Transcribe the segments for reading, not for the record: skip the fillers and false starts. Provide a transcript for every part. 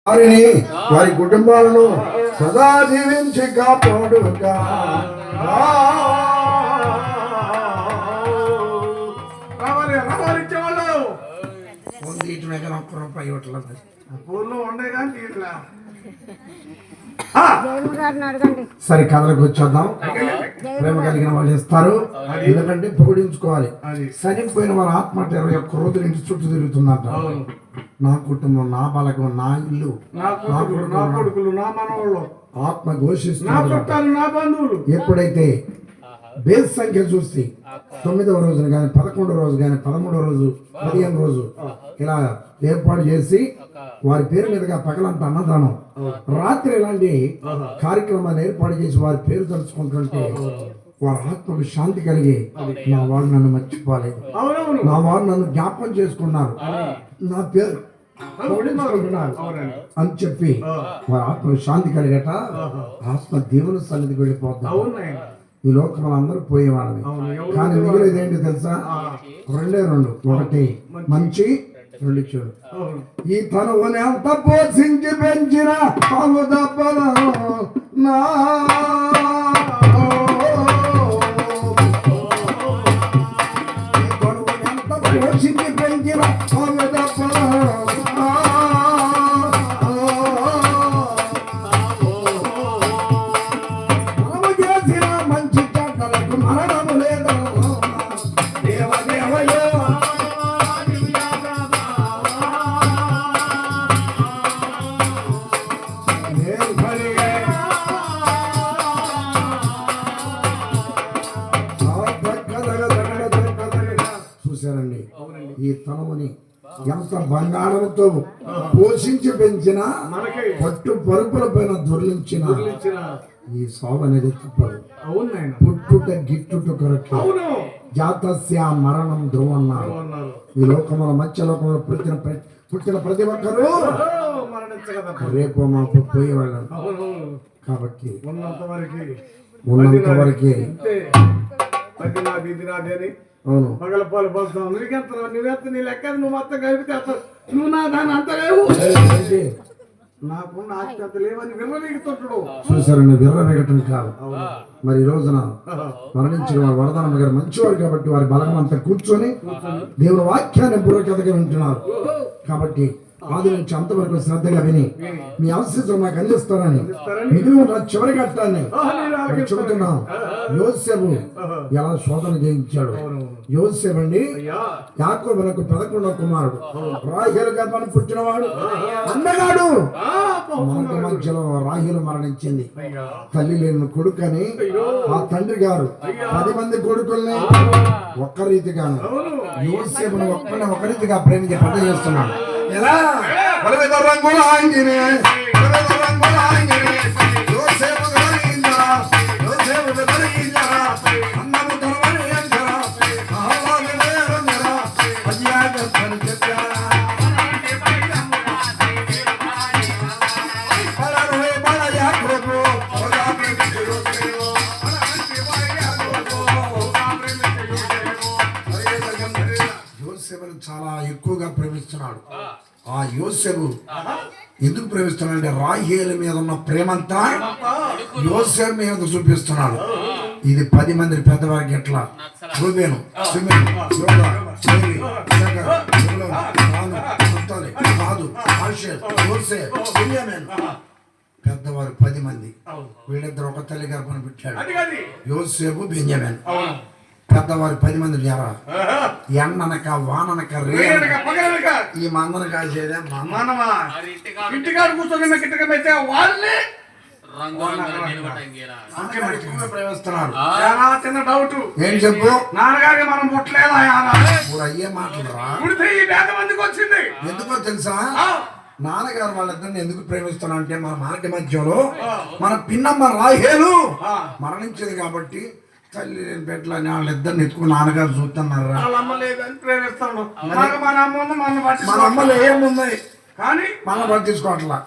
వారిని వారి కుటుంబాలను సదా జీవించి కాపాడుగా. సరే కథలకు వచ్చేద్దాం. ప్రేమ కలిగిన వాళ్ళు ఇస్తారు, ఎందుకంటే పొగిడించుకోవాలి. చనిపోయిన వాళ్ళ ఆత్మ 21 రోజుల ఇంటి చుట్టూ తిరుగుతుందంట. నా కుటుంబం, నా బలగం, నా ఇల్లు, నా కొడుకులు, నా మనవాళ్ళు ఆత్మ ఘోషిస్తున్నారు. ఎప్పుడైతే బేస్ సంఖ్య చూసి 9వ రోజున కానీ 11వ రోజు కానీ 13వ రోజు 15వ రోజు ఇలా ఏర్పాటు చేసి వారి పేరు మీదుగా పగలంతా అన్నదానం, రాత్రి ఇలాంటి కార్యక్రమాన్ని ఏర్పాటు చేసి వారి పేరు తలుచుకుంటుంటే వారి ఆత్మకు శాంతి కలిగి నా వాడు నన్ను మర్చిపోలేదు, నా వాడు నన్ను జ్ఞాపకం చేసుకున్నారు, నా పేరు అని చెప్పి వారి ఆత్మకు శాంతి కలిగట. ఆత్మ దేవుని సన్నిధికి వెళ్ళిపోతాం. ఈ లోకంలో అందరూ పోయేవాళ్ళని, కానీ మిగిలిది ఏంటి తెలుసా? 2 ఒకటి మంచి, 2 చెడు. ఈ తనువుని అంత పోషించి పెంచిన పాము దప్పల నా పోషించి పెంచిన పాము దప్పల ఈ తనువుని ఎంత బంగారంతో పోషించి పెంచిన పట్టు పరుపుల పైన దొర్లించిన ఈ శోభ అనేది తప్పదు. పుట్టుట గిట్టుట కొరకు జాతస్య మరణం ధ్రువన్నారు. ఈ లోకంలో మధ్య లోకంలో పుట్టిన ప్రతి ఒక్కరూ రేపు మాకు పోయేవాళ్ళం. కాబట్టి ఉన్నంత వరకే అవును. పగలపాలు పోస్తావు, నువ్వు లెక్క నువ్వు మొత్తం కలిపితే నువ్వు నా దాన్ని అంత లేవు, నాకున్న ఆస్తి అంత లేవని విర్రవీగుతుంటాడు. చూసారండి, విర్రవీగటం కాదు. మరి ఈ రోజున మరణించిన వారు వరదనమ్మ గారు మంచివారు కాబట్టి వారి బలం అంతా కూర్చొని దేవుని వాక్యాన్ని బుర్రకథగా వింటున్నారు. కాబట్టి ఆది నుంచి అంతవరకు శ్రద్ధగా విని మీ ఆశీస్సులు మాకు అందిస్తారని మిగిలిన చివరి ఘట్టాన్ని చెబుతున్నాం. యోసేపు ఎలా శోధన చేయించాడు. యోసేపు అండి యాకోబునకు 11వ కుమారుడు, రాహేలు గర్భాన్ని పుట్టినవాడు, అన్నగాడు. మార్గ మధ్యలో రాహేలు మరణించింది. తల్లి లేని కొడుకని ఆ తండ్రి గారు 10 మంది కొడుకుల్ని ఒక్క రీతిగాను యోసేపును ఒక రీతిగా ప్రేమించి పెద్ద చేస్తున్నాడు. ఎలా రంగుల చాలా ఎక్కువగా ప్రేమిస్తున్నాడు. ఆ యోసేపు ఎందుకు ప్రేమిస్తున్నాడు? రాహేలు మీద ఉన్న ప్రేమంతా యోసేపు మీద చూపిస్తున్నాడు. ఇది 10 మంది పెద్దవారికి ఎట్లా రూబేను, సిమెను, యోదా, లేవి, నఫ్తాలి, గాదు, ఆషేర్, యోసేపు, బెన్యామీను పెద్దవారు 10 మంది. వీళ్ళిద్దరు ఒక తల్లి గర్భాన్ని పెట్టాడు. యోసేపు, బెన్యామీను పెద్దవారు 10 మంది. ఎండనక వాననక ఈ మందన కాసేదే ప్రేమిస్తున్నారు. చిన్న డౌట్ ఏం చెప్పు? నాన్నగారికి మనం పుట్టలేదా? అయ్యే మాటలురా. వచ్చింది ఎందుకో తెలుసా? నాన్నగారు వాళ్ళిద్దరిని ఎందుకు ప్రేమిస్తున్నా అంటే మన మార్గ మధ్యలో మన పిన్నమ్మ రాహేలు మరణించింది కాబట్టి తల్లి బిడ్డలని వాళ్ళిద్దరిని ఎత్తుకుని నాన్నగారు చూస్తున్నారు. మన అమ్మలు ఏముంది కానీ మనం పట్టించుకోవట్లా.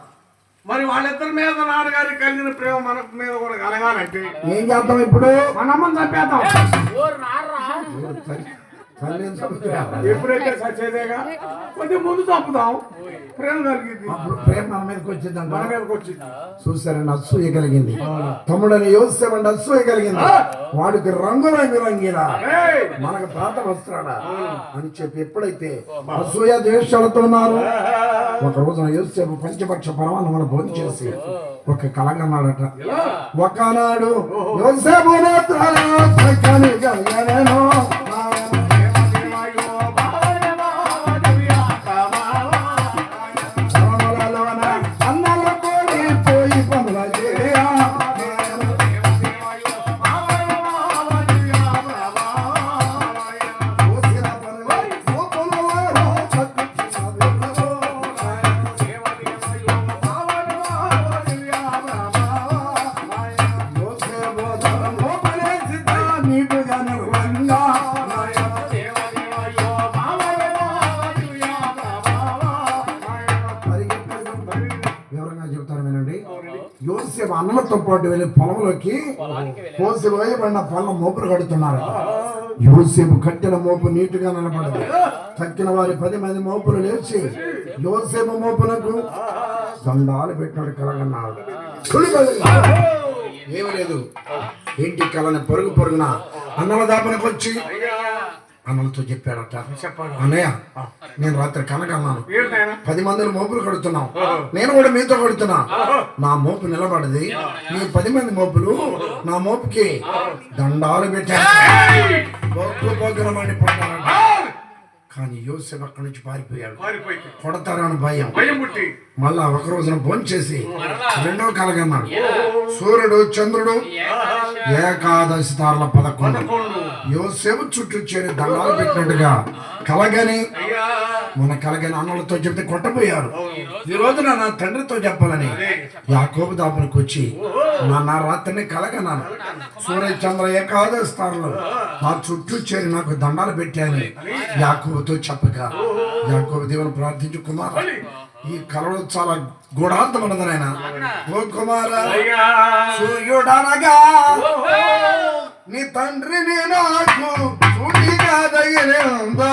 మరి వాళ్ళిద్దరి మీద నాన్నగారికి కలిగిన ప్రేమ మన మీద కూడా కలగాలంటే ఏం చేద్దాం? ఇప్పుడు మన అమ్మని చంపేద్దాం. తల్లిని చంపుతారా? ఎప్పుడైతే సచ్చేదేగా కొంచెం ముందు చంపుదాం, ప్రేమ కలిగింది, అప్పుడు ప్రేమ మన మీదకి వచ్చిందంట. మన మీదకి వచ్చింది. చూసారండి, అసూయ కలిగింది. తమ్ముడని యోసేపు అంటే అసూయ కలిగింది. వాడికి రంగురంగు రంగిలా, ఏయ్! మనకు పాత వస్త్రాలా అని చెప్పి ఎప్పుడైతే అసూయ ద్వేషాలతో ఉన్నారు, ఒక రోజున యోసేపు పంచపక్ష పరమాన్నమును భోజనం చేసి ఒక కలగన్నాడట. ఒకనాడు యోసేపు నేత్రాలు చక్కని కలిగెను. యోసేపు అన్నలతో పాటు వెళ్ళి పొలంలోకి కోసి వేయబడిన పొలం మోపులు కడుతున్నారు. యోసేపు కట్టిన మోపు నీటుగా నిలబడదు. తక్కిన వారి 10 మంది మోపులు లేచి యోసేపు మోపులకు దండాలు పెట్టినాడు. కలగన్నాడు. ఏమి లేదు, ఇంటి కలని పరుగున అన్నల దాపనకు వచ్చి అన్నలతో చెప్పాడట. అన్నయ్య, నేను రాత్రి కనకన్నాను, 10 మందిని మోపులు కడుతున్నాం, నేను కూడా మీతో కడుతున్నా. నా మోపు నిలబడది, నీ 10 మంది మోపులు నా మోపుకి దండాలు పెట్టారు. కానీ యోసేపు అక్కడి నుంచి పారిపోయాడు. కొడతారని భయం. మళ్ళా ఒక రోజున భోంచేసి రెండో కలగన్నాడు. సూర్యుడు చంద్రుడు ఏకాదశి తారల 11 యోసేపు చుట్టూ చేరి దండాలు పెట్టినట్టుగా కలగని అన్నలతో చెప్తే కొట్టపోయారు. ఈ రోజున నా తండ్రితో చెప్పాలని యాకోబు దాపునికి వచ్చి నా రాత్రిని కలగన్నాను. సూర్య చంద్ర ఏకాదశి తారలు నా చుట్టూ చేరి నాకు దండాలు పెట్టాను యాకోబుతో చెప్పగా, యాకోబు దేవుని ప్రార్థించు, కుమార, ఈ కళలో చాలా గూఢార్థం ఉన్నది నాయన. ఓ కుమార, సూర్యుడనగా నీ తండ్రిని నాకు సూటిగా తగిలిందా,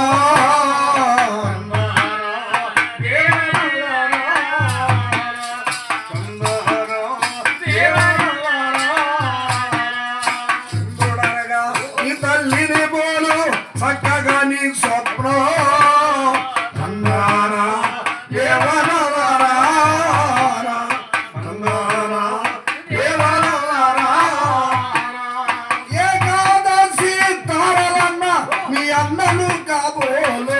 నీ తల్లిని పోలు చక్కగా నీ స్వప్నం అన్నారా దేవనవరా అన్నారా దేవనవరా. ఏకాదశి తారలన్న మీ అన్నలు కాబోలు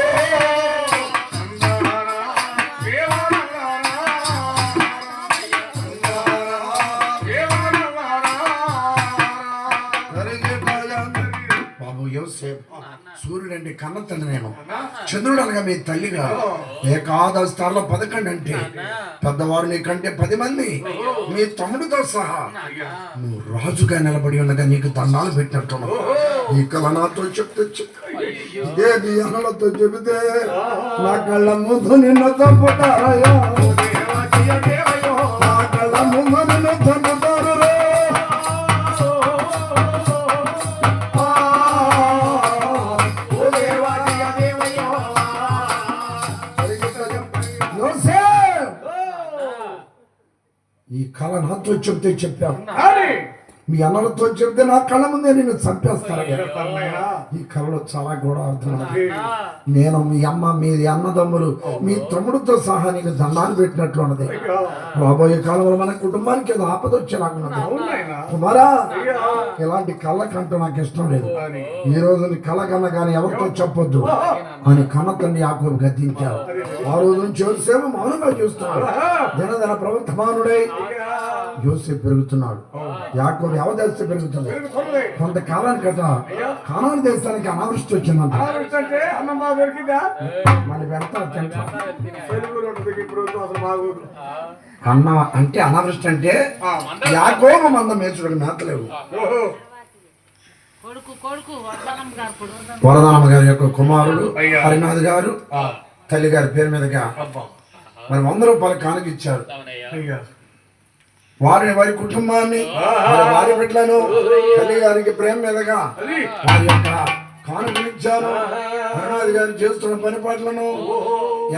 బాబు యోసేపు. సూర్యుడంటే కన్న తండ్రి నేను, చంద్రుడు అనగా మీ తల్లిగా, ఏకాదశి తారల 11 అంటే పెద్దవారు నీకంటే 10 మంది, మీ తమ్ముడితో సహా నువ్వు రాజుగా నిలబడి ఉండగా నీకు దండాలు పెట్టినట్టు. ఈ కళ నాతో చెప్తే ఇదే నీ అన్నలతో చెబితే నా కళ్ళ ముందు నిన్ను చంపుతారయ్యా, నా కళ్ళ ముందు నిన్ను చంపుతారు. ఈ కళ నాతో చెప్తే చెప్పాను, మీ అన్నలతో చెప్తే నా కళ్ళ ముందే నేను చంపేస్తారయ్యా. ఈ కళలో చాలా కూడా అర్థం. నేను మీ అమ్మ, మీ అన్నదమ్ములు, మీ తమ్ముడితో సహా నీకు దండాలు పెట్టినట్లు ఉన్నది. రాబోయే కాలంలో మన కుటుంబానికి ఏదో ఆపద వచ్చేలాగున్నది. కుమారా, ఇలాంటి కళ్ళ కంటూ నాకు ఇష్టం లేదు. ఈ రోజు నీ కళ కన్నా కానీ ఎవరితో చెప్పొద్దు అని కన్న తండ్రి యాకోబు గద్దించారు. ఆ రోజు నుంచి యోసేపు మౌనంగా చూస్తున్నాడు. దినదిన ప్రవర్తమానుడై యోసేపు పెరుగుతున్నాడు. యాకోబు అవదేశం పెరుగుతుంది. కొంతకాలానికట కానాను దేశానికి అనావృష్టి వచ్చిందంట. మళ్ళీ వెళ్తా అన్న అంటే అనావృష్టి అంటే యాకోబు మంద మేచుడు మేతలేవు. వరదానమ్మ గారి యొక్క కుమారుడు హరినాథ్ గారు తల్లి గారి పేరు మీదుగా మరి 100 రూపాయలు కానుక ఇచ్చారు. వారి కుటుంబాన్ని, వారి బిడ్డలను తల్లి గారికి ప్రేమ మీదుగా వారి యొక్క కానుకలిచ్చాను. హరినాథ్ గారు చేస్తున్న పని పట్లను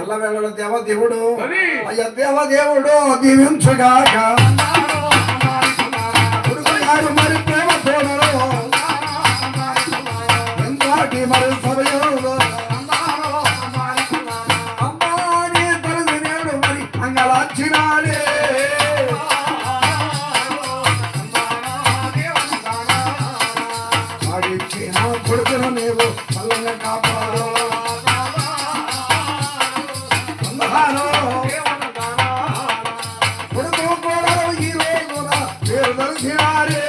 ఎల్లవేళ దేవదేవుడు అయ్యా దేవదేవుడు దీవించగాక. కొడుకు గారు మరి ప్రేమ తోడరు ఎంతటి మరి సభలో అమ్మాని తలసి నేడు మరి అంగళాచినాడే. కొడుకును నీవు పల్లంగా కాపాడు. కొడుకు కూడా ఈ రోజున పేరు తెలిసినారే.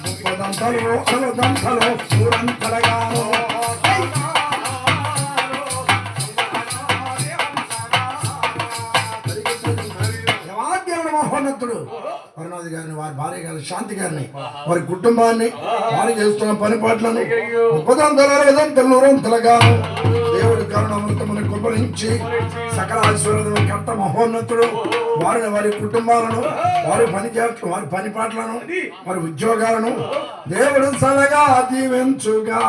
ముప్పదంతలు అలదంతలు మూడంతలుగాను మహోన్నతుడు హరినాథ్ గారిని, వారి భార్య గారిని, శాంతి గారిని, వారి కుటుంబాన్ని, వారి చేస్తున్న పని పాటలను ఉపదంతలుగాను దేవుడి కరుణామృతమును కుమరించి సకల ఐశ్వర్యములను కర్త మహోన్నతుడు వారిని, వారి కుటుంబాలను, వారి పని పాటలను, వారి ఉద్యోగాలను దేవుడు సలగా దీవించుగా.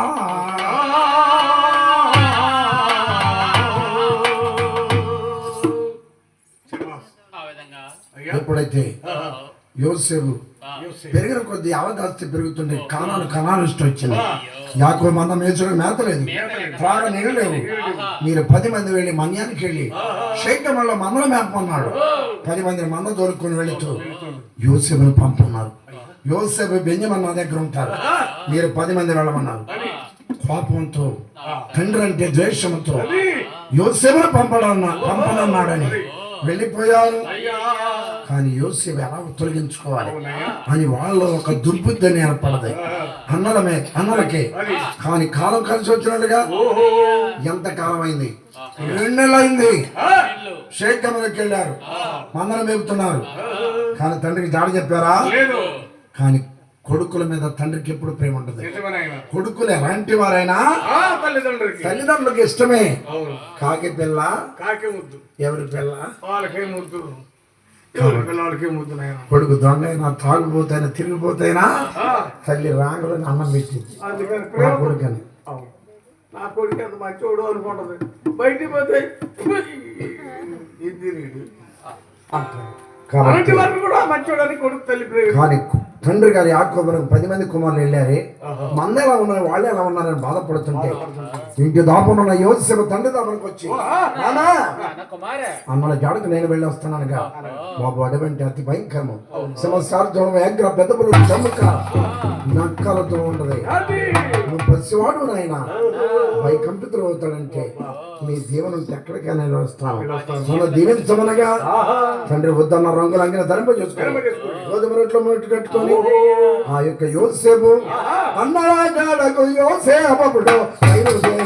ఎప్పుడైతే యోసేపు పెరిగిన కొద్ది అవదాస్తి పెరుగుతుండే కణాలు ఇష్టం వచ్చింది. యాకోబు మంద మేచుడు మేతలేదు, త్రాగ నీళ్ళు లేవు. మీరు 10 మంది వెళ్ళి మన్యానికి వెళ్ళి శైత్యంలో మందలు మేపమన్నాడు. 10 మందిని మంద దొరుకుని వెళుతూ యోసేపును పంపున్నారు. యోసేపు బెంజమిన్ నా దగ్గర ఉంటారు, మీరు 10 మంది వెళ్ళమన్నారు. కోపంతో, తండ్రి అంటే ద్వేషంతో యోసేపును పంపనన్నాడని వెళ్ళిపోయారు. కానీ యోసేపు ఎలా తొలగించుకోవాలి అని వాళ్ళు ఒక దుర్బుద్ధి అని ఏర్పడదు అన్నలకే. కానీ కాలం కలిసి వచ్చినట్టుగా ఎంత కాలం అయింది? 2 నెలలు అయింది. షేఖంలోకి వెళ్ళారు, మందరం మేపుతున్నారు. కానీ తండ్రికి జాడ చెప్పారా? కానీ కొడుకుల మీద తండ్రికి ఎప్పుడు ప్రేమ ఉంటుంది. కొడుకులు ఎలాంటి వారైనా తల్లిదండ్రులకు ఇష్టమే. కాకి పిల్ల ఎవరి పిల్ల కొడుకు దొంగ అయినా తాగుపోతైనా తిరిగిపోతైనా తల్లి రాంగులని అన్నం పెట్టింది నా కొడుకని. నా కొడుకు ఎంత మంచోడు అనుకుంటది, బయటికి పోతే కానీ తండ్రి గారి యాకోబులకు 10 మంది కుమారులు వెళ్ళారే, మంద ఎలా ఉన్నారు, వాళ్ళు ఎలా ఉన్నారని బాధపడుతుంటే ఇంటి దాపున ఉన్న యోసేపు తండ్రి దాపునికి వచ్చి అన్నల జాడకు నేను వెళ్ళి వస్తున్నానుగా. బాబు అటువంటి అతి భయంకరము సమస్యార్థం ఏగ్ర పెద్ద పురుగు చమ్ముక నక్కలతో ఉండదు. నువ్వు పసివాడు నాయన భయకంపితులు అవుతాడంటే నీ దీవెన ఎక్కడికైనా వస్తాను మనం దీవించమనగా తండ్రి వద్దన్న రంగులు అంగిన ధరింప చూసుకొని గోధుమ రొట్టెలో మొట్టు కట్టుకొని ఆ యొక్క యోసేపు అన్నరాజాలకు యోసేపుడు యోసేపు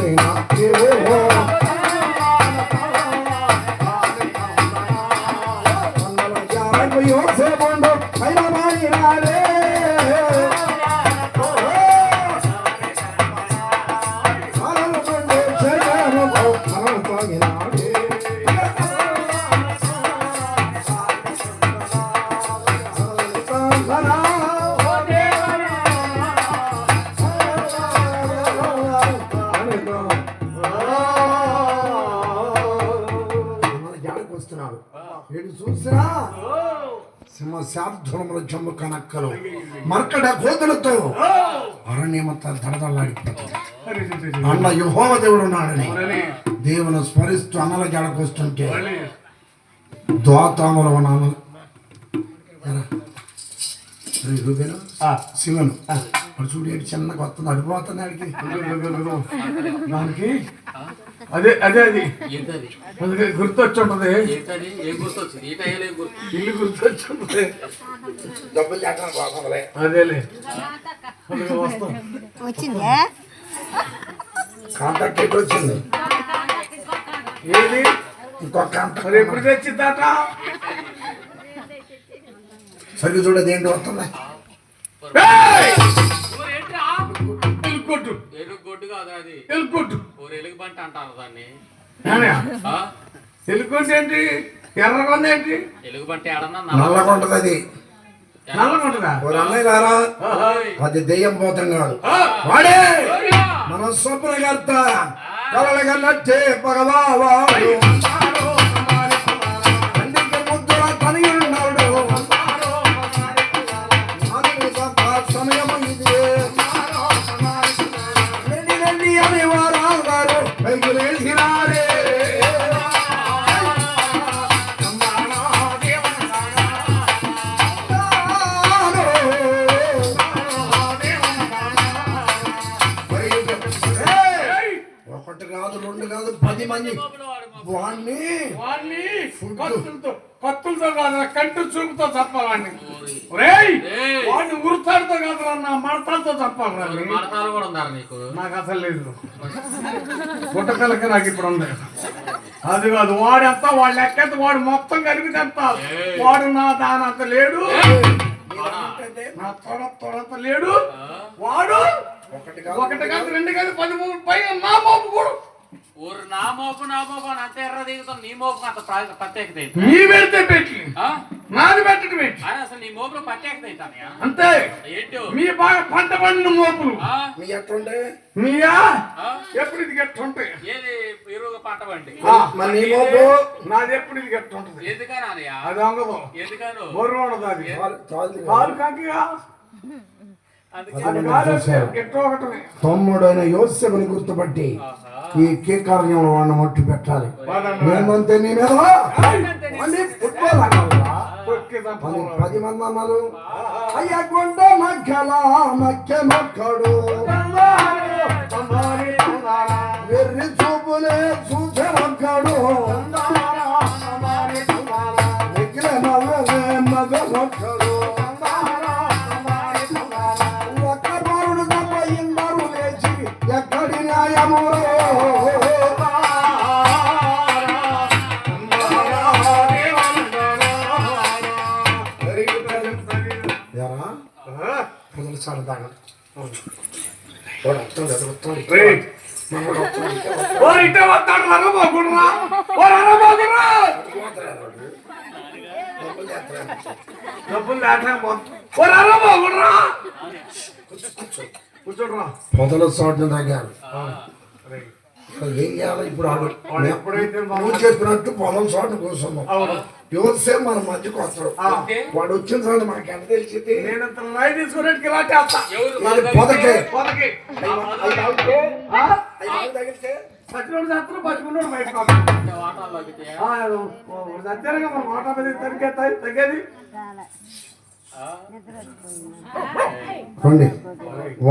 చూసినా సింహశార్థములు జమ్ము కనక్కలు మర్కట కోతులతో అరణ్యమంతా దడదల్లాడిపోతుంది. అన్న యెహోవ దేవుడు ఉన్నాడని దేవుని స్మరిస్తూ అన్నల జాడకు వస్తుంటే దోతాముల శివను వాడు చూడు ఏంటి చిన్నగా వస్తుంది, అడిపోతుంది ఆడికి దానికి అదే అదే అది గుర్తొచ్చి ఉంటది, ఇల్లు గుర్తొచ్చి ఉంటది. అదేలే వచ్చిందా కాంటాక్ట్ ఎక్కడ వచ్చింది? ఏది ఇంకొక మరి ఎప్పుడు తెచ్చిందట? సరిగ్గా చూడదు ఏంటి వస్తుంది. ఎలుగుబంటి ఏంటి? ఎర్రగొంది ఏంటి? ఎలుగుబంటి నల్లగా ఉంటది అది. నల్లగా ఉంటుందా? ఓరి అన్నయ్యలారా, అది దెయ్యం పోతం కాదు, వాడే మన స్వప్నకర్త, కలలుగన్నట్టే భగవాడు, తండ్రికి ముద్దుల తనయున్నాడు, సమయం ఇది రెడ్డి అని వారు పైకి ఒకటి కాదు, రెండు కాదు, 10 మంది వాడిని కత్తులతో కాదు, కంటి చూపుతో చంపాలండి. వాడిని ఉరుతాడుతో కాదు, నా మడతాలతో చంపాలి. మడతాలు కూడా ఉన్నారు నీకు? నాకు అసలు లేదు. గుట్టకలకి నాకు ఇప్పుడు ఉంది. అది కాదు, వాడంతా వాడు లెక్కెంత, వాడు మొత్తం కలిపి ఎంత, వాడు నా దానంత లేడు, నా తొడంత లేడు. వాడు ఒకటి కాదు, రెండు కాదు, 13 పైన నా మోపు కూడా. ఊరు నా మోపు అని అంత ఎర్ర దిగుతాం, నీ మోపు అంత ప్రత్యేకత ఏంటి? నీ పెడితే పెట్టి నాది పెట్టడం ఏంటి? అసలు నీ మోపులో ప్రత్యేకత ఏంటి? అంతే. ఏంటో మీ బాగా పంట పండిన మోపులు మీ ఎట్లుండే, మీయా ఎప్పుడు ఇది గట్టుంటాయి. ఏది ఎరువుగా పంట పండి మరి నీ మోపు నాది ఎప్పుడు ఇది గట్టుంటది. ఎందుకని అది అంగదు, ఎందుకను బొర్రు ఉండదు. అది చాలు కాలు కాకిగా తమ్ముడైన యోసేపుని గుర్తుపట్టి ఈ కీకార్యంలో వాడిని మట్టు పెట్టాలి. నేనంతే నీ మీద ఫుట్బాల్ ఆడాలా? 10 మంది అన్నారు, అయ్యా కొండ మధ్య మొక్కడు వెర్రి చూపులే చూసే మొక్కడు మగ మొక్కడు ఎక్కడి న్యాయము పొదల చోట్ల తగ్గాను. ఏం చేయాలి ఇప్పుడు? నువ్వు చెప్పినట్టు పొలం చోట కూర్చున్నాం. యువసే మన మధ్యకు వస్తాడు. వాడు వచ్చిన సార్ మనకి ఎంత తెలిసింది. పొదకే తగ్గేది.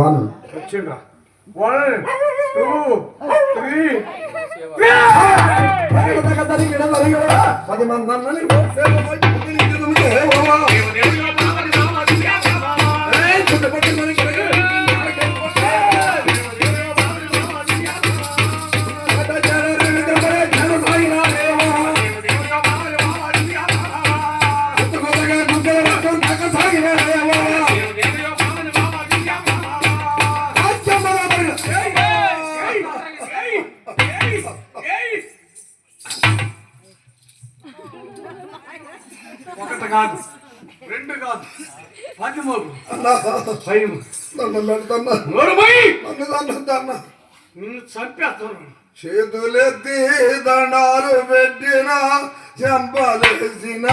1 వచ్చిండ్రా 1 2 3 10 మంది అన్నని ఒకటి కాదు, రెండు కాదు, 13 నిన్ను చంపేస్తాను. చేతులెత్తి దండాలు పెట్టిన చెంపలేసిన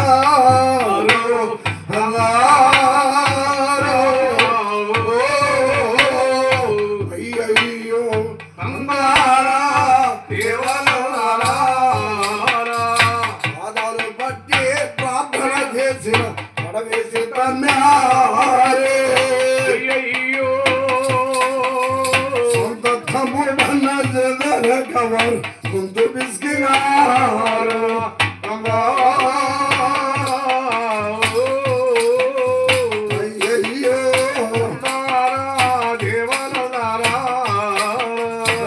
అయ్యయ్యో పాదాలు పట్టి ప్రార్థన చేసిన పడవేసి తన్నారే. సొంత తమ్ముడన్న జగవరు గొంతు పిసికినారు. అయ్యయ్యో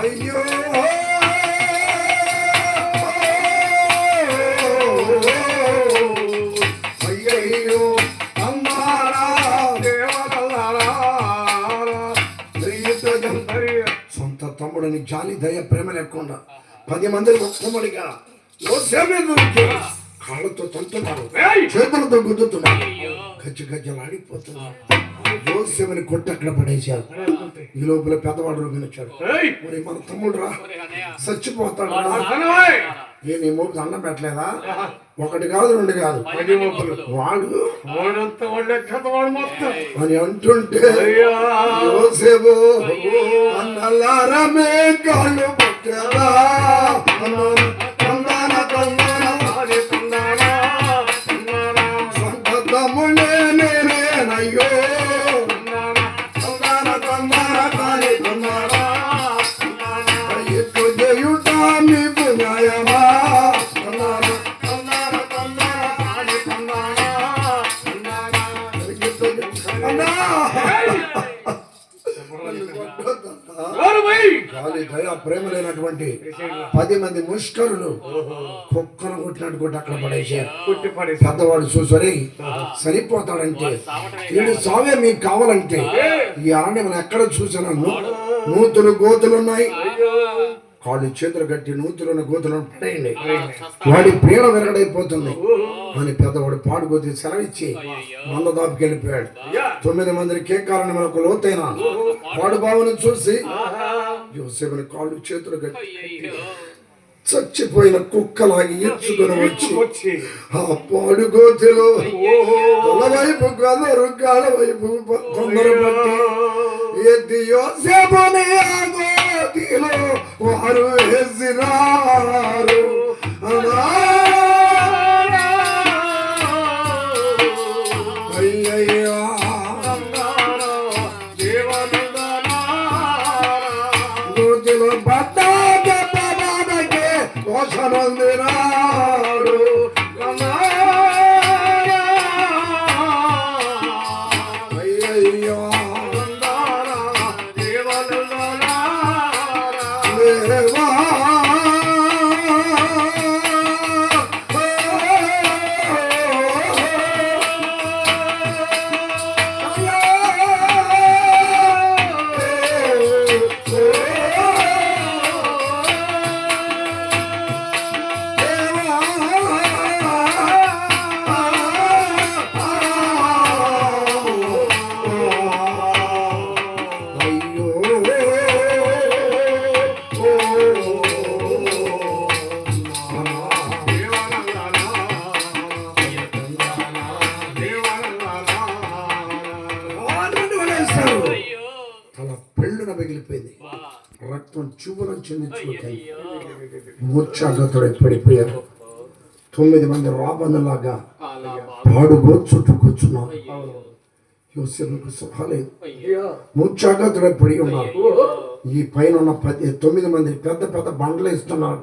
అయ్యో అయ్యయ్యో అమ్మారా సొంత తమ్ముడని జాలి దయ ప్రేమ లేకుండా 10 మంది ఒక్కమడిగా యోసేపు కాళ్ళతో తంతున్నారు, ఏయ్! చేతులతో గుద్దుతున్నారు, గజ్జలాడిపోతున్నారు. యోసేపుని కొట్టి అక్కడ పడేశారు. ఈ లోపల పెద్దవాడు రోగినొచ్చాడు. ఏయ్! మరి మన తమ్ముడు రా చచ్చిపోతాడు రా. అనవాయ్! ఏ నీ మూడు అన్నం పెట్టలేదా? ఒకటి కాదు రెండు కాదు, 10 మొక్కలు. వాడు వాడంతా వాళ్ళే కథ వాడు మొత్తం. అని అంటుంటే అయ్యా! యోసేపు అన్నలారమే కాళ్ళు పట్టేదా ఆది తందానా, తందానా, సొంత తమ్ముడే నేనేనయ్యో తందానా, ఎట్లు చేయుట నీకు న్యాయమా? ఆది తందానా, అన్నా! ఎవరు పోయి? గాలి దయ ప్రేమ లేనటువంటి 10 మంది ముష్కరులు కుక్కను కొట్టినట్టు కొట్టి అక్కడ పడేశారు. కొట్టి పడేసి. పెద్దవాడు చూసరి సరిపోతాడంటే వీడు సావే మీకు కావాలంటే ఈ ఆరణ్యం ఎక్కడ చూసినా నూతులు గోతులు ఉన్నాయి, కాళ్ళు చేతులు కట్టి నూతులను గోతులను పడేయండి, వాడి ప్రేమ వెరగడైపోతుంది అని పెద్దవాడు పాడుకోతి సెలవిచ్చి మంద దాపుకి వెళ్ళిపోయాడు. 9 మందిని కేకాలని మనకు లోతైన పాడు బావును చూసి యోసేపుని కాళ్ళు చేతులు కట్టి చచ్చిపోయిన కుక్కలాగి ఈడ్చుకుని వచ్చి ఆ పాడు గోతిలో తలవైపు కదరు కాళ్ళ వైపు తొందర పట్టి ఎత్తి యోసేపుని ఆ గోతిలో వారు వేసినారు. అయ్యయ్యా గోతిలో బద్దకే పోషణొందినాడు. అయ్యయ్యా దేవా తల పెళ్ళున మిగిలిపోయింది, రక్తం చూపులను చెందించుకుంటాయి, మూర్ఛాగతుడై పడిపోయారు. 9 మంది రాబందులాగా పాడుగో చుట్టూ కూర్చున్నారు. యోసేపుకు సుఖాలేదు, మూర్ఛాగతుడై పడి ఉన్నారు. ఈ పైన ఉన్న 9 మంది పెద్ద పెద్ద బండలు ఇస్తున్నారు,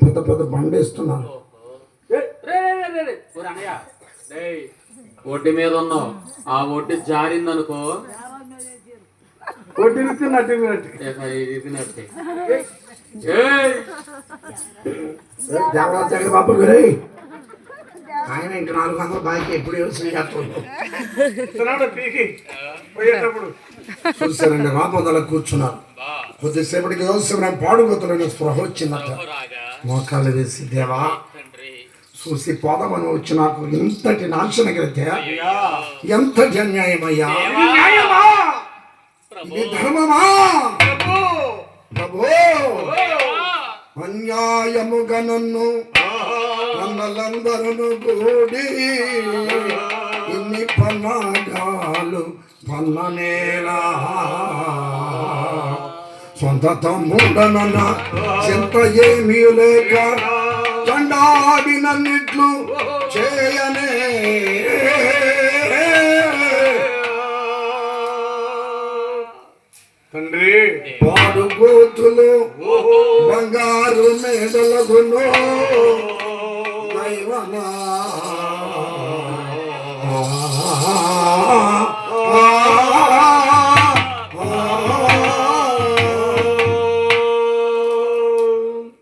పెద్ద పెద్ద బండ ఇస్తున్నారు. ఒడ్డు మీద ఉన్నావు, ఆ ఒడ్డు జారిందనుకో కొట్టినట్టు నట్టు ఇదినట్టే. దేవరాజు దగ్గర బాబు గురి ఆయన ఇంకా 400 బాయికి ఎప్పుడు యోచన చేస్తున్నాడు. పీకి పోయేటప్పుడు చూసారండి, రాబోదల కూర్చున్నారు. కొద్దిసేపటికి యోసేపు పాడుగోతులని స్పృహ వచ్చిందట. మోకాళ్ళు వేసి దేవా చూసి పోదామని వచ్చి నాకు ఇంతటి నాశన కలిగితే ఎంతటి అన్యాయమయ్యా, ఇది ధర్మమా ప్రభో? అన్యాయముగా నన్ను అన్నలందరూ కూడి ఇన్ని పన్నాగాలు పన్ననేలా సొంత తమ్ముడనన్న చింత ఏమీ లేక చండాడినన్నిట్లు చేయనే తండ్రి. పాడు గోతులు బంగారు మేడలగును దైవమా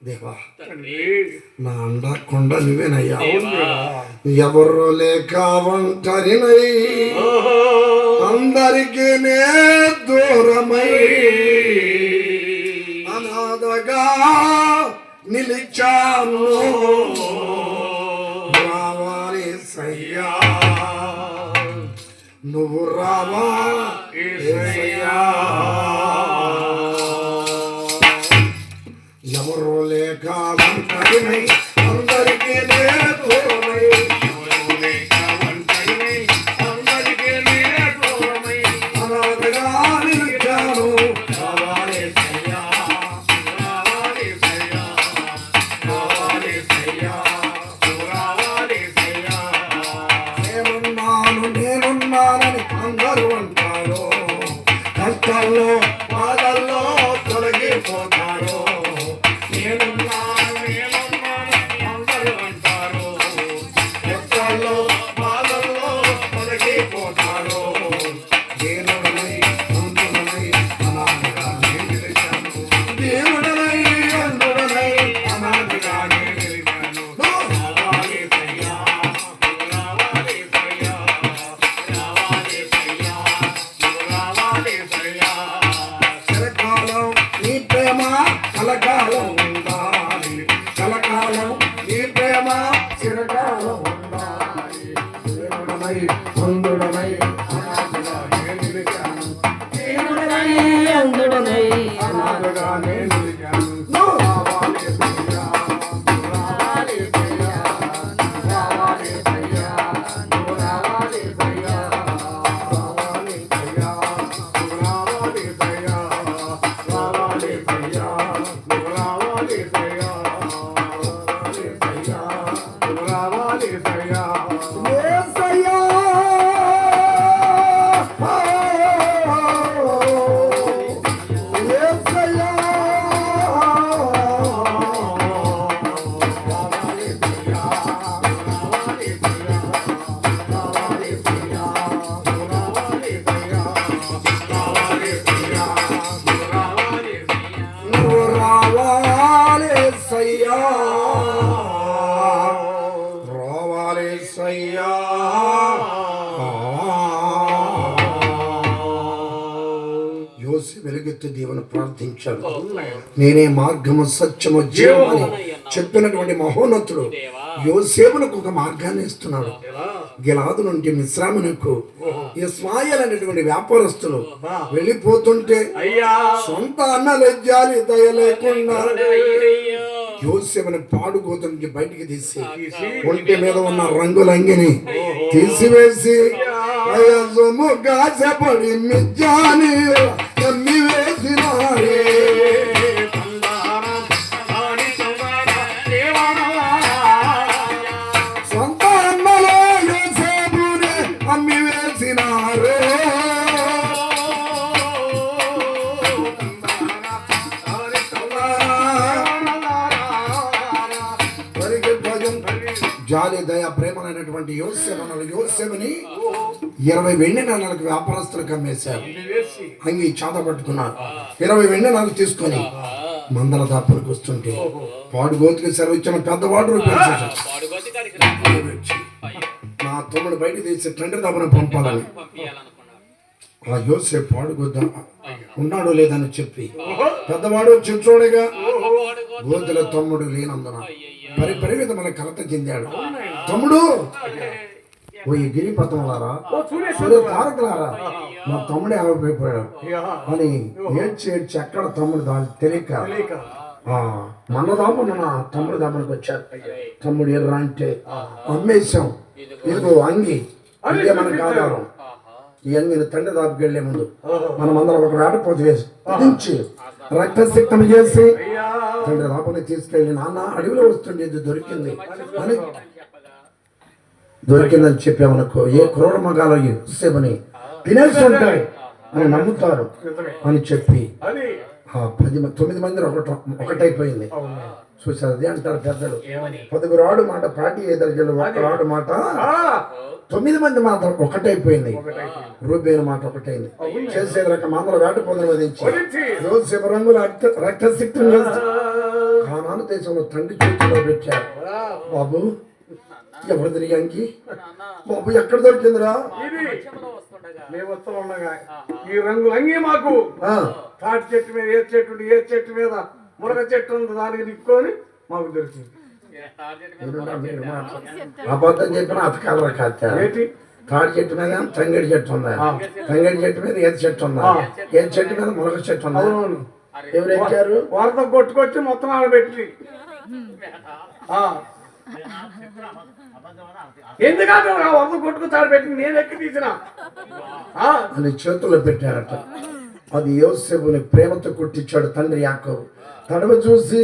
దేవా నా అండా కొండ నువ్వేనయ్యా, ఎవరు లేక ఒంటరినై అందరికీ నే దూరమై అనాథగా నిలిచాను. నువ్వు రావా యేసయ్యా. ఎవరు లేక ఒంటరినై అందరికీ నేను దూరమై, ఎవరు లేక ఒంటరినై అందరికీ నేనే దూరమై, అనాథగా నిలిచాను. రావాలేసయ్యా, రావాలేసయ్యా, రావాలేసయ్యా, రావాలేసయ్యా. నేనున్నానని అందరూ అంటారు, కష్టాల్లో బాధల్లో తొలగిపోతారు. నేనున్నాను అందరూ అంటారు, కష్టాల్లో బాధల్లో తొలగిపోతారు. దేవుడనై అందుడనై అనాథగా నేను నిలిచాను. దేవుడనై అందుడనై అనాథగా నేను నిలిచాను. రావాలేసయ్యా, రావాలేసయ్యా, రావాలేసయ్యా, రావాలేసయ్యా. చిరకాలం నీ ప్రేమ కలకాలం ఉండాలి, కలకాలం నీ ప్రేమ చిరకాలం ఉండాలి. దేవుడనై అందుడనై అనాథగా నేను నిలిచాను. దేవుడనై అందుడనై అనాథగా నేను నిలిచాను. రావాలేసయ్యా, రావాలేసయ్యా, రావాలేసయ్యా, రావాలేసయ్యా, రావాలేసయ్యా, రావాలేసయ్యా, రావాలేసయ్యా, రావాలేసయ్యా, రావాలేసయ్యా. యేసయ్యా, యేసయ్యా, నువ్వు రావాలేసయ్యా, రావాలేసయ్యా. యోసి వెలుగెత్తి దేవుని ప్రార్థించాడు. నేనే మార్గము సత్యము జీవమని చెప్పినటువంటి మహోన్నతుడు యోసేపునకు ఒక మార్గాన్ని ఇస్తున్నాడు. గిలాదు నుండి మిశ్రామునకు ఇస్మాయిల్ అనేటువంటి వ్యాపారస్తులు వెళ్ళిపోతుంటే సొంత అన్న లజ్జాలి దయ లేకుండా యోసేపుని పాడుగోత నుంచి బయటికి తీసి ఒంటి మీద ఉన్న రంగులంగిని తీసివేసి వయసుము గాసపడి మిజ్జాని కమ్మి వేసినారే. సొంత అన్నలో యోసేపుని అమ్మి వేసినారే. జాలి దయ ప్రేమలైనటువంటి యోసేపుని 20 వెండి నాణాలకు వ్యాపారస్తులకు అమ్మేశారు. అంగి చాత పట్టుకున్నారు. 20 వెండి నాణాలు తీసుకొని మందల దాపులకు వస్తుంటే పాడుగోతుకి సెలవు ఇచ్చిన పెద్దవాడు రూపించాడు. నా తమ్ముడు బయట తీసి తండ్రి దాపున పంపాలని ఆ యోసేపు పాడుగోద్ద ఉన్నాడో లేదని చెప్పి పెద్దవాడు చిన్నోడుగా గోతుల తమ్ముడు లేనందున పరివిధమైన కలత చెందాడు. తమ్ముడు ఓ ఈ గిరిపథంలారా సూర్య తారకులారా మా తమ్ముడే ఆగిపోయాడు అని ఏడ్చి ఎక్కడ తమ్ముడు దాని తెలియక మనదాము నా తమ్ముడు దామునికి వచ్చారు. తమ్ముడు ఎర్ర అంటే అమ్మేశాం, ఇదిగో అంగి ఇదే మనకు ఆధారం. ఈ అంగిని తండ్రి దాపుకి వెళ్లే ముందు మనం అందరం ఒక వేటపోతు వేసి దించి రక్తసిక్తం చేసి తండ్రి దాపుని తీసుకెళ్ళి నాన్న అడవిలో వస్తుండే ఇది దొరికింది అని దొరికిందని చెప్పామనుకో ఏ క్రూర మగాలో యోసేపుని తినేసి ఉంటాయి అని నమ్ముతారు అని చెప్పి 9 మంది ఒకటైపోయింది. చూసారు అది అంటారు పెద్దలు, 10 రాడు మాట పాటి ఎదరజలు 1 రాడు మాట 9 మంది మాత్రం ఒకటైపోయింది. రూబేను మాట ఒకటైంది. చేసేది రకం అందరూ వేటపోదలు వధించి యోసేపు రంగుల రక్తసిక్తం కానాను దేశంలో తండ్రి చేతిలో పెట్టారు. బాబు ఎవరు తిరిగానికి బాబు ఎక్కడ దొరికిందిరా? మేము వస్తూ ఉండగా ఈ రంగులు అంగి మాకు తాటి చెట్టు మీద ఏ చెట్టు మీద మునగ చెట్టు ఉంది దానికి నిక్కొని మాకు దొరికింది. అబద్ధం చెప్పిన అతకాల తాడి చెట్టు మీద తంగడి చెట్టు ఉందా? తంగడి చెట్టు మీద ఏది చెట్టు ఉందా? ఏది చెట్టు మీద మునగ చెట్టు ఉందా? ఎవరు ఎక్కారు? వరద కొట్టుకొచ్చి మొత్తం ఆడబెట్టి ఎందుకంటే వరద కొట్టుకొచ్చి ఆడబెట్టి నేను ఎక్కి తీసిన అని చేతుల్లో పెట్టారట. అది యోసేపుని ప్రేమతో కొట్టించాడు తండ్రి యాకోబు. తడవ చూసి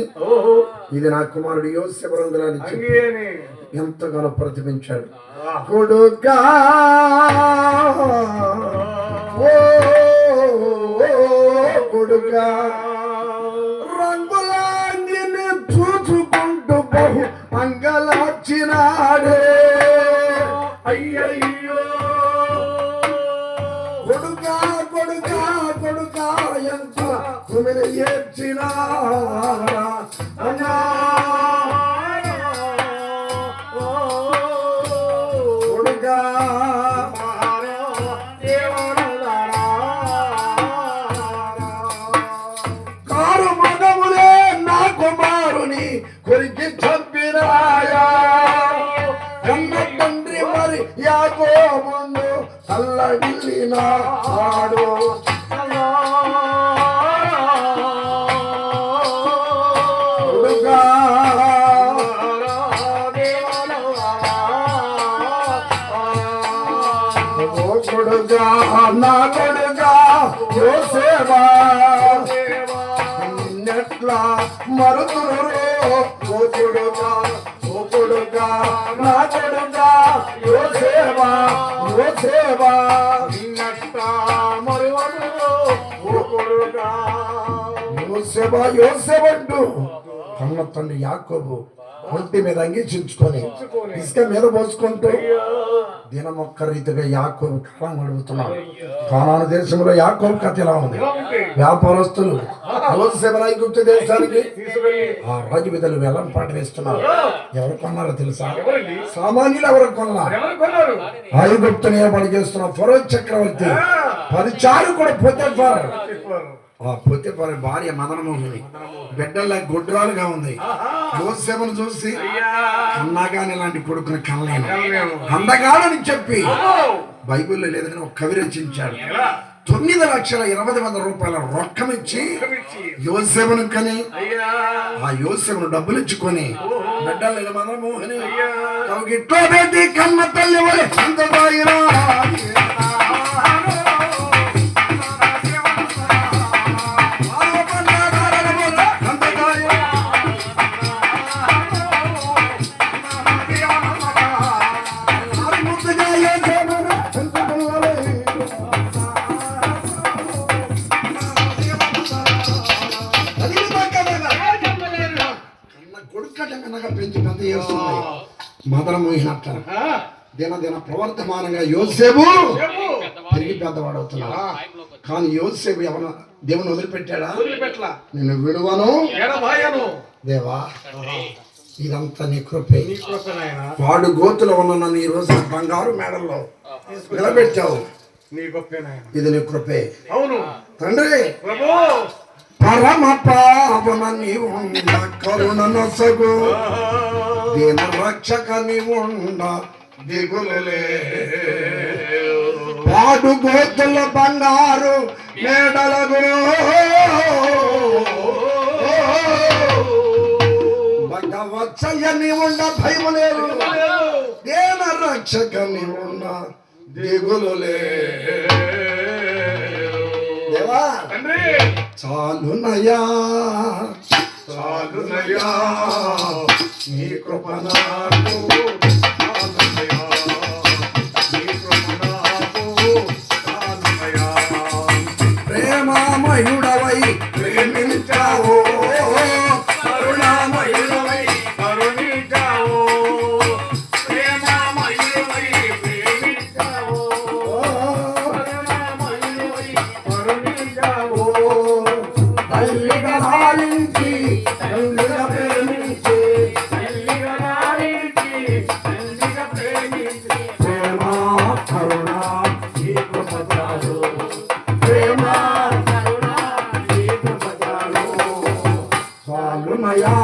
ఇది నా కుమారుడు యోసేపు రంగులని చెప్పి ఎంతగానో ప్రతిపించాడు. కొడుకా ఓ కొడుకా రంగులాంగిని చూచుకుంటూ బహు అంగలార్చినాడే. అయ్యయ్యో కొడుకా కొడుకా కొడుకా ఎంత కుమిలి ఏడ్చినా కొడుకా కారు మగములే నా కుమారుని కొరికి చంపినాయా. కన్న తండ్రి మరి యాకోబును తల్లడిల్లిన వాడు కొడుకా ఓ కొడుకా నా కొడుకా యోసేపా నిన్నెట్లా మరుతురు ఓ కొడుకా ఓ కొడుకా నా కొడుకా యోసేపా యోసేపా నిన్నట్టా మరువను ఓ కొడుకా యోసేపా యోసేపంటూ కన్న తండ్రి యాకోబు ఒంటి మీద అంగీచించుకొని ఇసుక మీద పోసుకుంటూ దినమొక్క రీతిగా యాకోబు కాలం గడుపుతున్నాడు. కానాను దేశంలో యాకోబు కథ ఎలా ఉంది? వ్యాపారస్తులు యోసేపును ఐగుప్తు దేశానికి ఆ రాజు విధులు వెళ్ళం పాట వేస్తున్నారు. ఎవరు కొన్నారో తెలుసా? సామాన్యులు ఎవరు కొన్నారు? ఐగుప్తుని ఏర్పాటు చేస్తున్న ఫరో చక్రవర్తి 10 చారు కూడా పోతేఫారు. ఆ పొత్తిఫారు భార్య మదనమోహిని బిడ్డల్లా గుడ్రాలుగా ఉంది. యోసేపును చూసి కన్నాగాని ఇలాంటి కొడుకుని కనలేను అందగాడని చెప్పి బైబిల్లో లేదని ఒక కవి రచించాడు. 9,20,000 రూపాయల రొక్కం ఇచ్చి యోసేపును కని ఆ యోసేపును డబ్బులు ఇచ్చుకొని బిడ్డలు మదనమోహిని ఇట్లా పెట్టి కన్న తల్లి వలె అంతదాయిరా పెంచి పెద్ద చేస్తున్నాయి. మదనమోహినట్ట దినదిన ప్రవర్తమానంగా యోసేపు తిరిగి పెద్దవాడవుతున్నాడు. కానీ యోసేపు ఎవరు దేవుని వదిలిపెట్టాడా? నేను విడువను దేవా, ఇదంతా నీ కృపే. వాడు గోతులో ఉన్న నన్ను ఈ రోజు బంగారు మేడల్లో నిలబెట్టావు. ఇది నీ కృపే. అవును తండ్రి. పరమ పావన నీవు కరుణ నొసగు దీన రక్షక నీవుండ దిగులులే. పాడు గోతుల బంగారు మేడలకు భగవత్సయ నీవుండ భయములేదు. దీన రక్షక నీవుండ దిగులులే. దేవా చాలునయా చాలునయా నీ కృప నాకు చాలునయా నీ కృప నాకు చాలునయా. ప్రేమామయుడవై ప్రేమించావో కరుణామయుడవై కరుణించావో ప్రేమామయుడవై ప్రేమించావో కరుణామయుడవై కరుణించావో. తల్లిగా లాలించి తల్లిగా ప్రేమించి తల్లిగా లాలించి తల్లిగా ప్రేమించి ప్రేమ కరుణ ఈ కృప చాలు. ప్రేమ కరుణ ఈ కృప చాలు. చాలునయా.